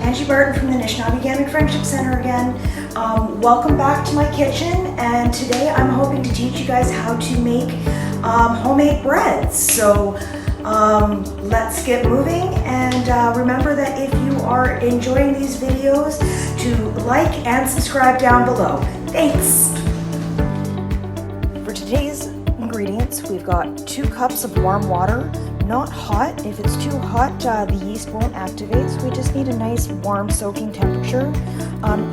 Angie Barton from the Nishnawbe-Gamik Friendship Center again. Welcome back to my kitchen, and today I'm hoping to teach you guys how to make homemade breads. So let's get moving, and remember that if you are enjoying these videos, to like and subscribe down below. Thanks! For today's ingredients, we've got 2 cups of warm water. Not hot. If it's too hot, the yeast won't activate, so we just need a nice warm soaking temperature.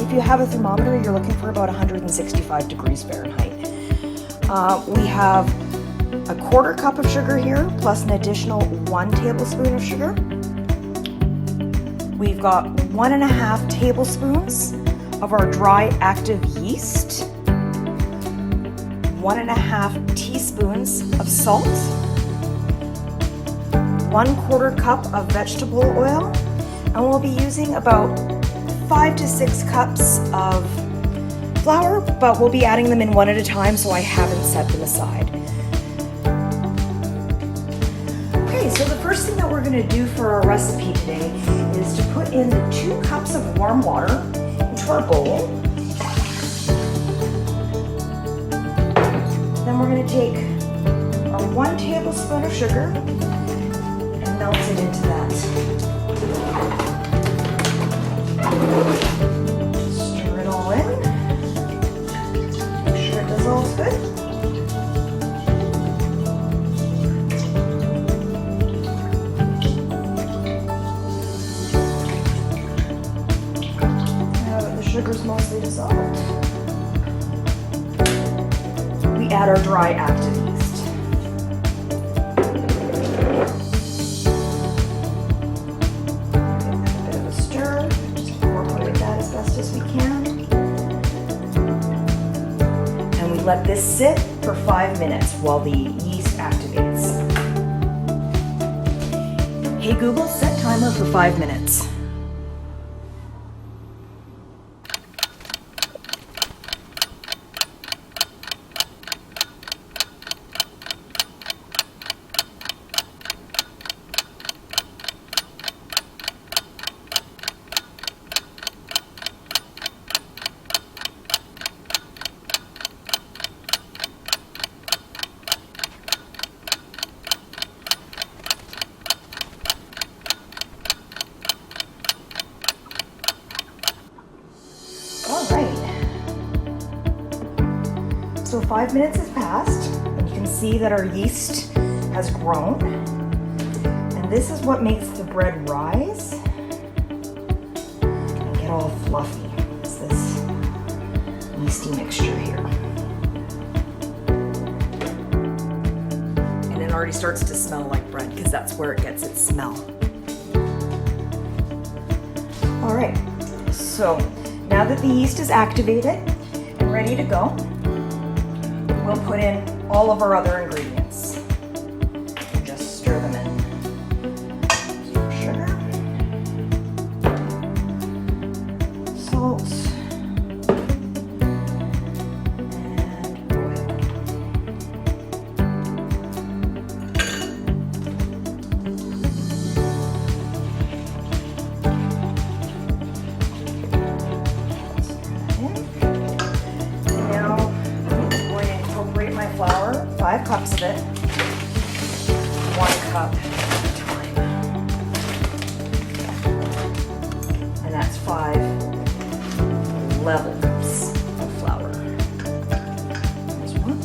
If you have a thermometer, you're looking for about 165 degrees Fahrenheit. We have a 1/4 cup of sugar here, plus an additional 1 tablespoon of sugar. We've got 1.5 tablespoons of our dry active yeast, 1.5 teaspoons of salt, 1/4 cup of vegetable oil, and we'll be using about 5 to 6 cups of flour, but we'll be adding them in one at a time, so I haven't set them aside. Okay, so the first thing that we're going to do for our recipe today is to put in the 2 cups of warm water into our bowl. Then we're going to take our 1 tablespoon of sugar, melt it into that. Stir it all in. Make sure it dissolves good. Now that the sugar's mostly dissolved, we add our dry active yeast. Let this sit for 5 minutes while the yeast activates. Hey Google, set timer for 5 minutes. So 5 minutes has passed, and you can see that our yeast has grown. And this is what makes the bread rise and get all fluffy. It's this yeasty mixture here. And it already starts to smell like bread because that's where it gets its smell. All right, so now that the yeast is activated and ready to go, we'll put in all of our other ingredients and just stir them in. So sugar, salt, and oil. Flour, 5 cups of it, 1 cup at a time. And that's 5 level cups of flour. There's 1.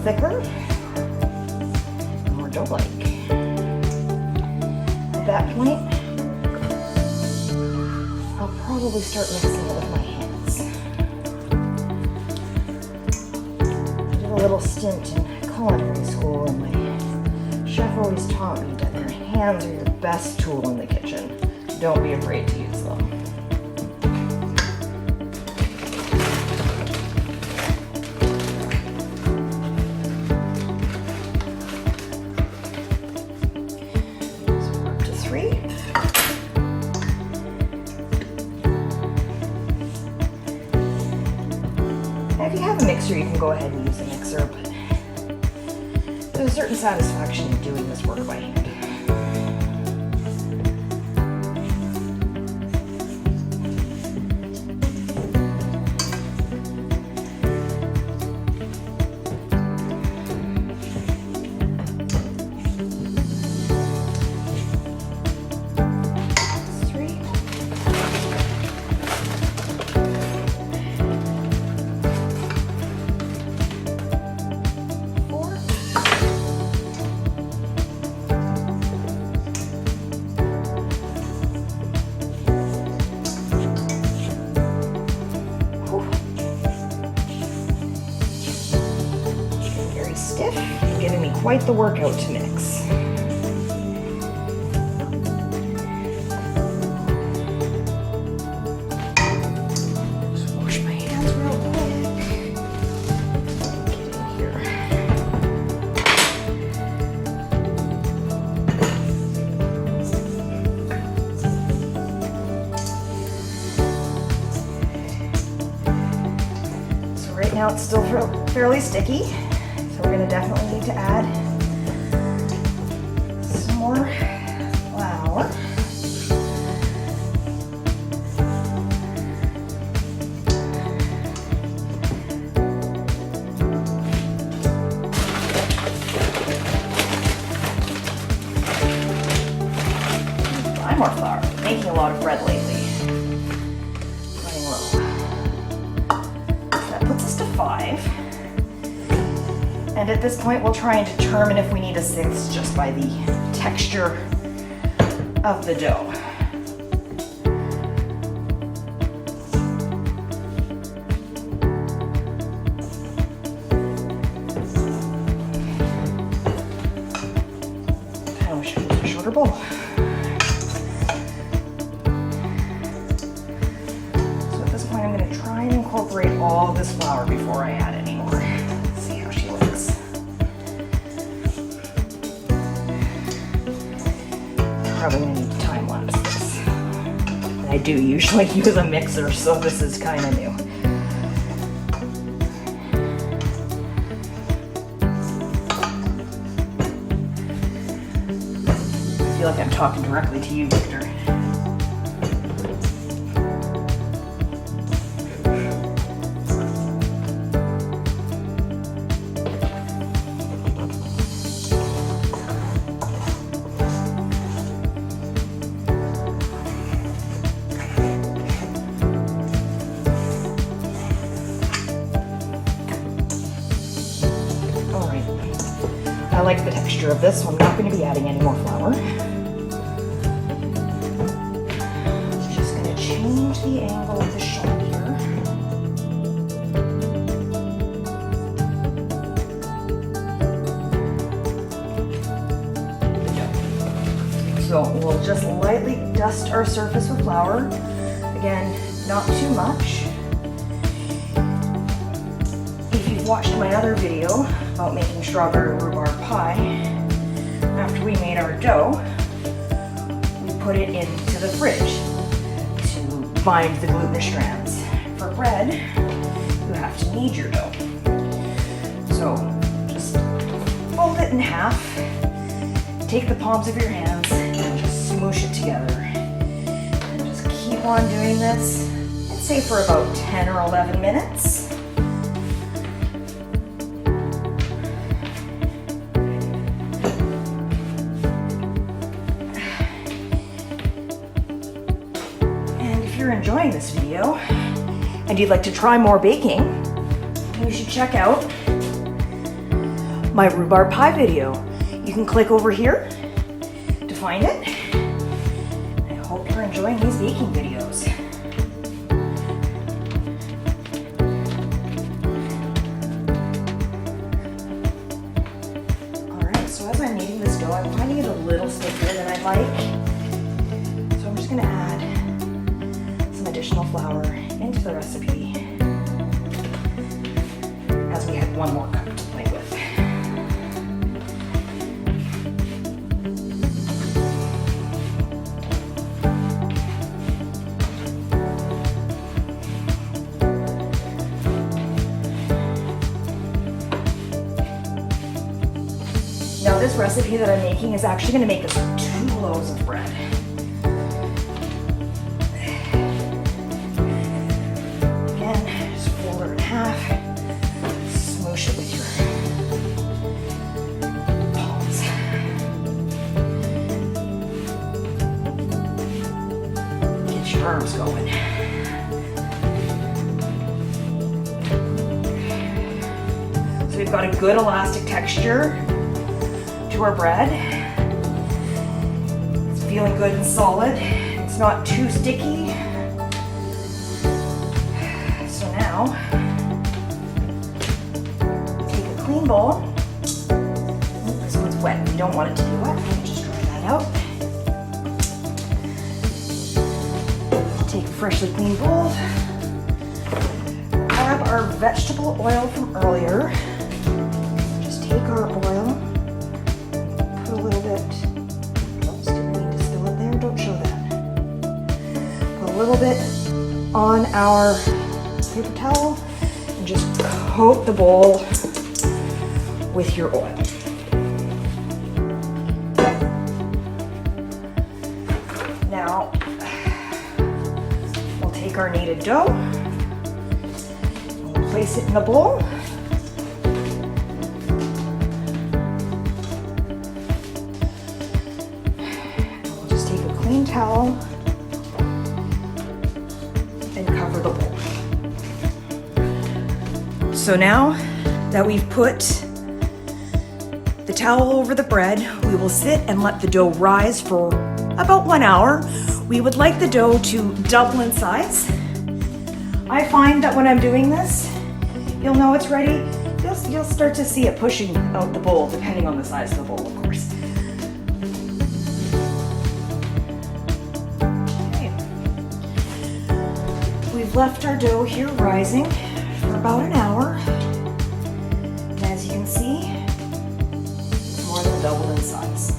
thicker, more dough-like. At that point, I'll probably start mixing it with my hands. I did a little stint in culinary school, and my chef always taught me that your hands are your best tool in the kitchen. Don't be afraid to use them. If you have a mixer, you can go ahead and use a mixer, but there's a certain satisfaction in doing this work by hand. Stiff and giving me quite the workout to mix. Just wash my hands real quick. Get in here. So right now it's still fairly sticky. We're going to definitely need to add some more flour. Buy more flour. I'm making a lot of bread lately. Running low. That puts us to 5. And at this point, we'll try and determine if we need a 6th just by the texture of the dough. I wish I used a shorter bowl. So at this point, I'm going to try and incorporate all of this flour before I add any more. Probably gonna need to time lapse this. And I do usually use a mixer, so this is kind of new. I feel like I'm talking directly to you, Victor. I like the texture of this, so I'm not going to be adding any more flour. Just going to change the angle of the shot here. So we'll just lightly dust our surface with flour. Again, not too much. If you've watched my other video about making strawberry rhubarb pie, after we made our dough, we put it into the fridge to bind the gluten strands. For bread, you have to knead your dough. So just fold it in half, take the palms of your hands, and just smoosh it together. And just keep on doing this, I'd say for about 10 or 11 minutes. If you're enjoying this video and you'd like to try more baking, you should check out my rhubarb pie video. You can click over here to find it. I hope you're enjoying these baking videos. Alright, so as I'm kneading this dough, I'm finding it a little stickier than I'd like. So I'm just going to add some additional flour into the recipe, as we had one more cup to play with. Now this recipe that I'm making is actually going to make us 2 loaves of bread. Again, just fold it in half, smoosh it with your palms. Get your arms going. So we've got a good elastic texture to our bread. It's feeling good and solid. It's not too sticky. So now, take a clean bowl. Oh, this one's wet. We don't want it to be wet. Let me just dry that out. Take a freshly cleaned bowl. Grab our vegetable oil from earlier. Just take our oil. A little bit, oops, didn't mean to spill it there, don't show that. Put a little bit on our paper towel and just coat the bowl with your oil. Now, we'll take our kneaded dough, we'll place it in the bowl. Clean towel and cover the bowl. So now that we've put the towel over the bread, we will sit and let the dough rise for about 1 hour. We would like the dough to double in size. I find that when I'm doing this, you'll know it's ready. You'll start to see it pushing out the bowl, depending on the size of the bowl, of course. We've left our dough here rising for about an hour. And as you can see, it's more than doubled in size.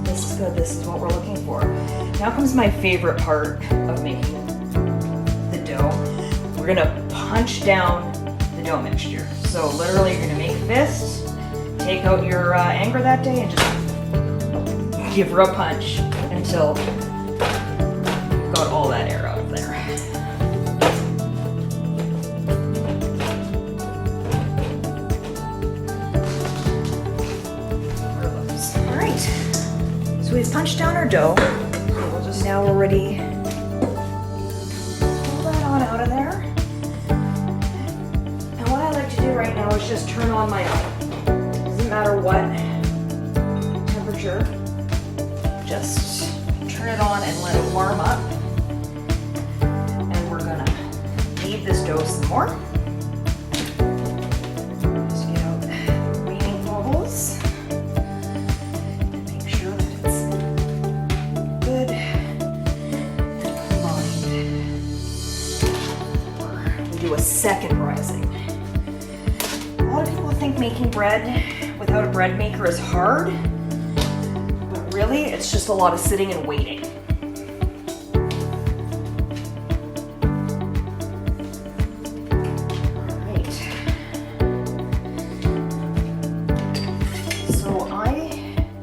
This is good, this is what we're looking for. Now comes my favorite part of making the dough. We're gonna punch down the dough mixture. So literally you're gonna make a fist, take out your anger that day and just give her a punch until you've got all that air out of there. So we've punched down our dough. Now we're ready. Pull that on out of there. And what I like to do right now is just turn on my oven. Doesn't matter what temperature. Just turn it on and let it warm up. And we're gonna knead this dough some more. Just get out the remaining bubbles. Do a second rising. A lot of people think making bread without a bread maker is hard, but really it's just a lot of sitting and waiting. Alright. So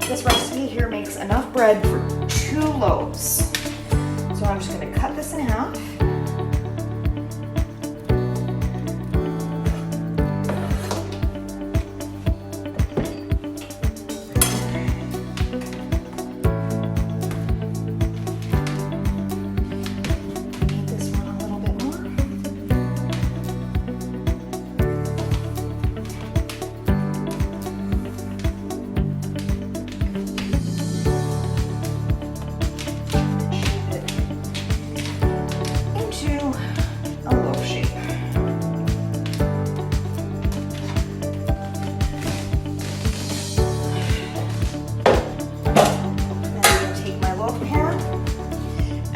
this recipe here makes enough bread for 2 loaves. So I'm just going to cut this in half.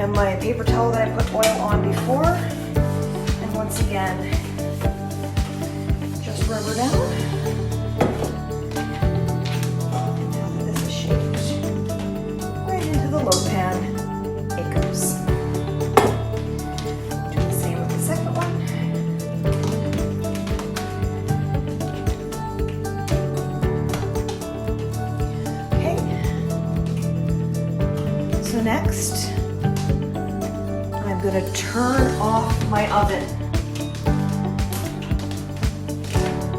and my paper towel that I put oil on before. And once again, just rub her down. And now that this is shaped right into the loaf pan, it goes. Do the same with the second one. So next, I'm going to turn off my oven.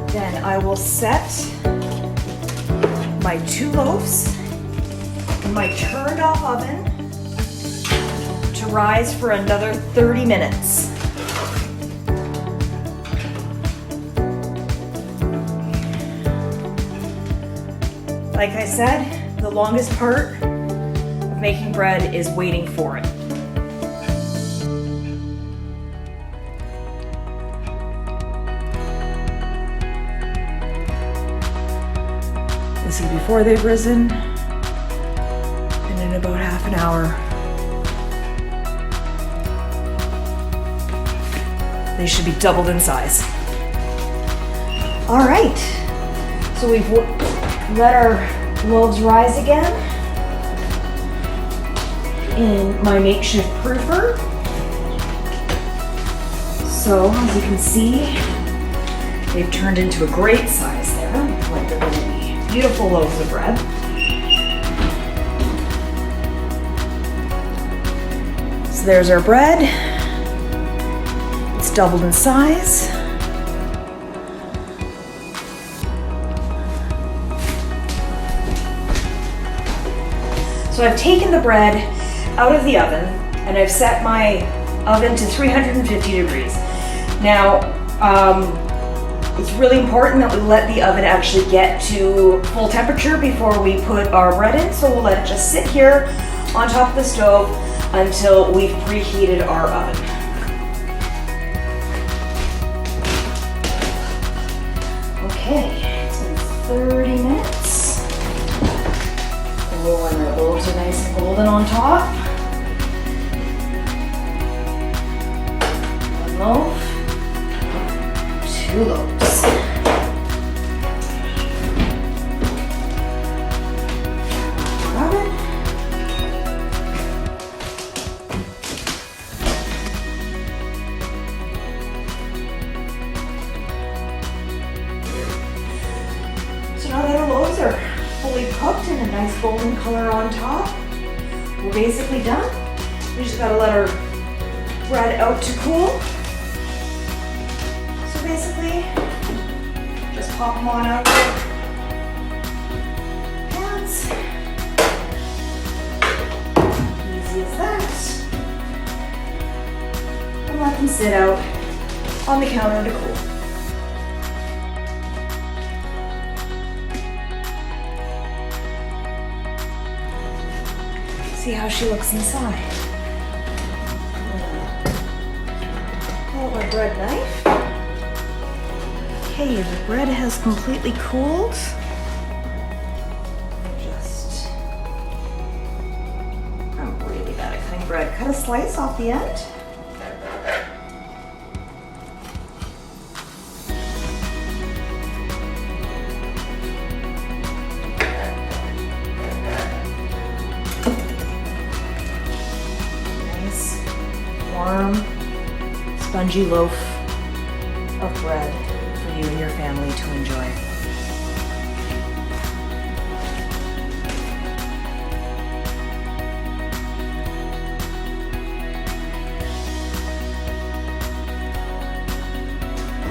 Then I will set my 2 loaves in my turned off oven to rise for another 30 minutes. Like I said, the longest part of making bread is waiting for it. This is before they've risen, and in about half an hour, they should be doubled in size. All right, so we've let our loaves rise again in my makeshift proofer. So as you can see, they've turned into a great size there. Like they're going to be beautiful loaves of bread. So there's our bread. It's doubled in size. So I've taken the bread out of the oven and I've set my oven to 350 degrees. Now, it's really important that we let the oven actually get to full temperature before we put our bread in. So we'll let it just sit here on top of the stove until we've preheated our oven. Okay, it's been 30 minutes. Oh, and our loaves are nice and golden on top. 1 loaf, 2 loaves. So now that our loaves are fully cooked and a nice golden color on top, we're basically done. We just gotta let our bread out to cool. So basically, just pop them on out of the pans. Easy as that. And let them sit out on the counter to cool. See how she looks inside. Pull out my bread knife. Okay, the bread has completely cooled. I'm really bad at cutting bread. Cut a slice off the end. Warm, spongy loaf of bread for you and your family to enjoy.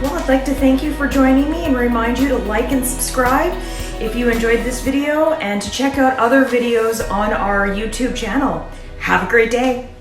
Well, I'd like to thank you for joining me and remind you to like and subscribe if you enjoyed this video and to check out other videos on our YouTube channel. Have a great day.